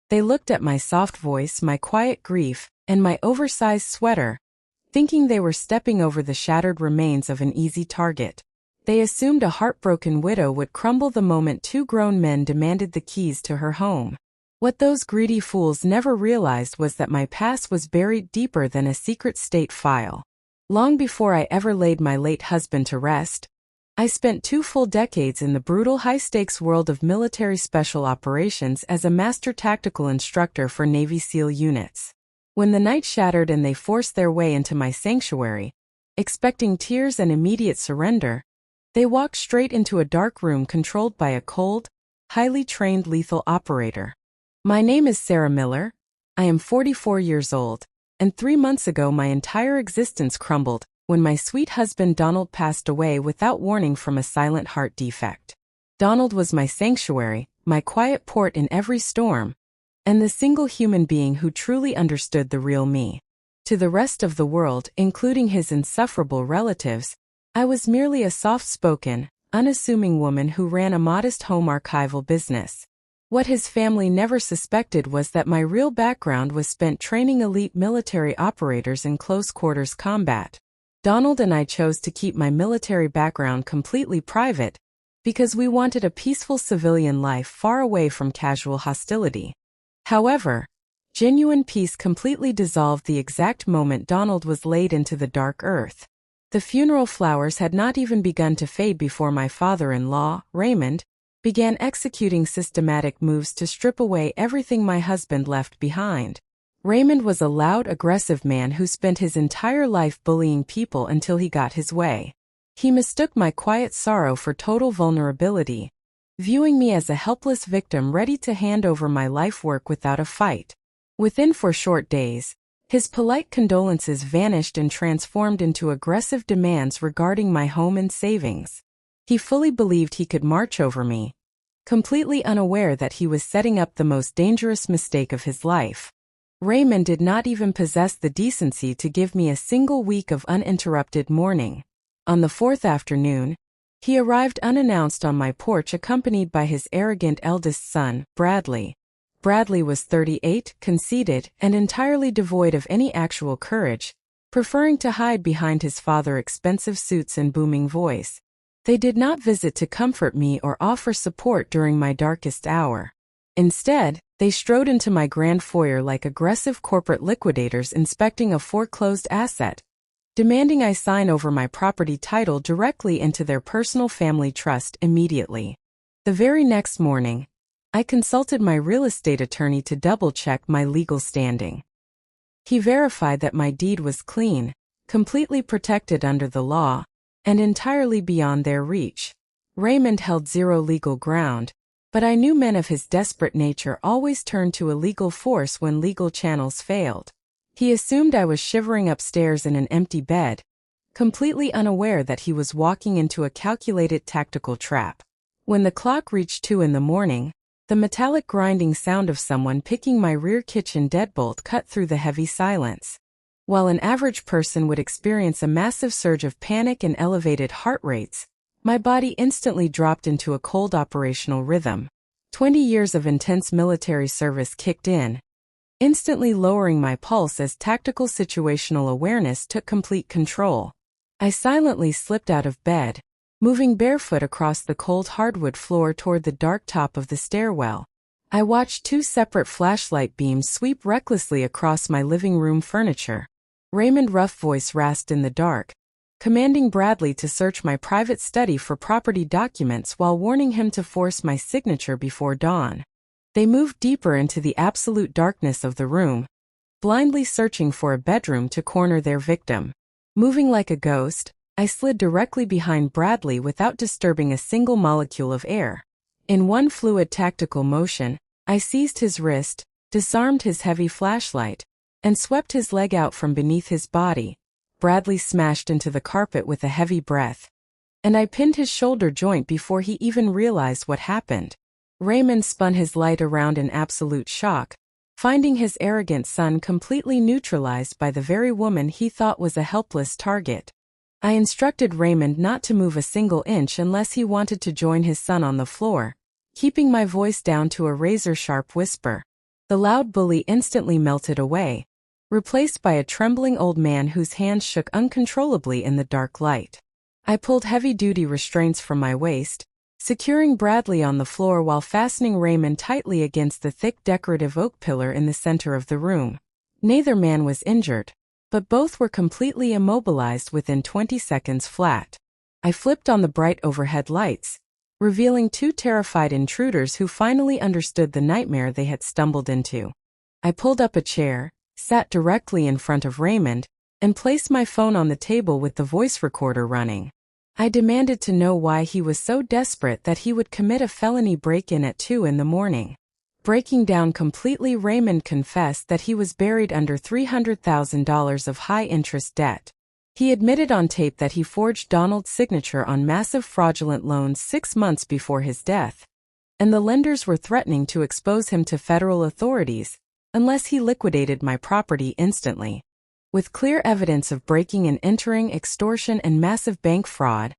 They looked at my soft voice, my quiet grief, and my oversized sweater, thinking they were stepping over the shattered remains of an easy target. They assumed a heartbroken widow would crumble the moment two grown men demanded the keys to her home. What those greedy fools never realized was that my past was buried deeper than a secret state file. Long before I ever laid my late husband to rest, I spent 2 full decades in the brutal high-stakes world of military special operations as a master tactical instructor for Navy SEAL units. When the night shattered and they forced their way into my sanctuary, expecting tears and immediate surrender, they walked straight into a dark room controlled by a cold, highly trained lethal operator. My name is Sarah Miller. I am 44 years old, and 3 months ago my entire existence crumbled when my sweet husband Donald passed away without warning from a silent heart defect. Donald was my sanctuary, my quiet port in every storm, and the single human being who truly understood the real me. To the rest of the world, including his insufferable relatives, I was merely a soft-spoken, unassuming woman who ran a modest home archival business. What his family never suspected was that my real background was spent training elite military operators in close-quarters combat. Donald and I chose to keep my military background completely private because we wanted a peaceful civilian life far away from casual hostility. However, genuine peace completely dissolved the exact moment Donald was laid into the dark earth. The funeral flowers had not even begun to fade before my father-in-law, Raymond, began executing systematic moves to strip away everything my husband left behind. Raymond was a loud, aggressive man who spent his entire life bullying people until he got his way. He mistook my quiet sorrow for total vulnerability, viewing me as a helpless victim ready to hand over my life work without a fight. Within 4 short days, his polite condolences vanished and transformed into aggressive demands regarding my home and savings. He fully believed he could march over me, completely unaware that he was setting up the most dangerous mistake of his life. Raymond did not even possess the decency to give me a single week of uninterrupted mourning. On the 4th afternoon, he arrived unannounced on my porch accompanied by his arrogant eldest son, Bradley. Bradley was 38, conceited, and entirely devoid of any actual courage, preferring to hide behind his father's expensive suits and booming voice. They did not visit to comfort me or offer support during my darkest hour. Instead, they strode into my grand foyer like aggressive corporate liquidators inspecting a foreclosed asset, demanding I sign over my property title directly into their personal family trust immediately. The very next morning, I consulted my real estate attorney to double-check my legal standing. He verified that my deed was clean, completely protected under the law, and entirely beyond their reach. Raymond held zero legal ground, but I knew men of his desperate nature always turned to illegal force when legal channels failed. He assumed I was shivering upstairs in an empty bed, completely unaware that he was walking into a calculated tactical trap. When the clock reached 2 in the morning, the metallic grinding sound of someone picking my rear kitchen deadbolt cut through the heavy silence. While an average person would experience a massive surge of panic and elevated heart rates, my body instantly dropped into a cold operational rhythm. 20 years of intense military service kicked in, instantly lowering my pulse as tactical situational awareness took complete control. I silently slipped out of bed, moving barefoot across the cold hardwood floor toward the dark top of the stairwell. I watched 2 separate flashlight beams sweep recklessly across my living room furniture. Raymond's rough voice rasped in the dark, commanding Bradley to search my private study for property documents while warning him to force my signature before dawn. They moved deeper into the absolute darkness of the room, blindly searching for a bedroom to corner their victim. Moving like a ghost, I slid directly behind Bradley without disturbing a single molecule of air. In one fluid tactical motion, I seized his wrist, disarmed his heavy flashlight, and swept his leg out from beneath his body. Bradley smashed into the carpet with a heavy breath, and I pinned his shoulder joint before he even realized what happened. Raymond spun his light around in absolute shock, finding his arrogant son completely neutralized by the very woman he thought was a helpless target. I instructed Raymond not to move a single inch unless he wanted to join his son on the floor, keeping my voice down to a razor-sharp whisper. The loud bully instantly melted away, replaced by a trembling old man whose hands shook uncontrollably in the dark light. I pulled heavy-duty restraints from my waist, securing Bradley on the floor while fastening Raymond tightly against the thick decorative oak pillar in the center of the room. Neither man was injured, but both were completely immobilized within 20 seconds flat. I flipped on the bright overhead lights, revealing two terrified intruders who finally understood the nightmare they had stumbled into. I pulled up a chair, sat directly in front of Raymond, and placed my phone on the table with the voice recorder running. I demanded to know why he was so desperate that he would commit a felony break-in at 2 in the morning. Breaking down completely, Raymond confessed that he was buried under $300,000 of high-interest debt. He admitted on tape that he forged Donald's signature on massive fraudulent loans 6 months before his death, and the lenders were threatening to expose him to federal authorities unless he liquidated my property instantly. With clear evidence of breaking and entering, extortion, and massive bank fraud,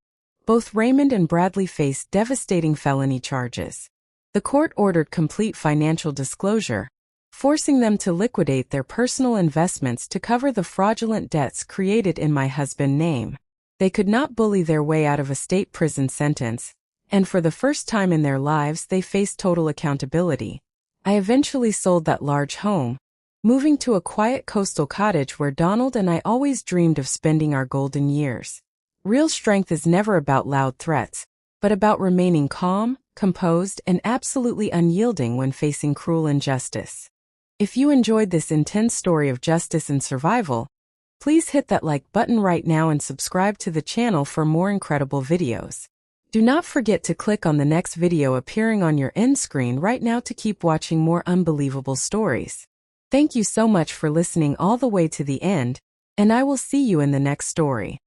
both Raymond and Bradley faced devastating felony charges. The court ordered complete financial disclosure, forcing them to liquidate their personal investments to cover the fraudulent debts created in my husband's name. They could not bully their way out of a state prison sentence, and for the first time in their lives they faced total accountability. I eventually sold that large home, moving to a quiet coastal cottage where Donald and I always dreamed of spending our golden years. Real strength is never about loud threats, but about remaining calm, composed, and absolutely unyielding when facing cruel injustice. If you enjoyed this intense story of justice and survival, please hit that like button right now and subscribe to the channel for more incredible videos. Do not forget to click on the next video appearing on your end screen right now to keep watching more unbelievable stories. Thank you so much for listening all the way to the end, and I will see you in the next story.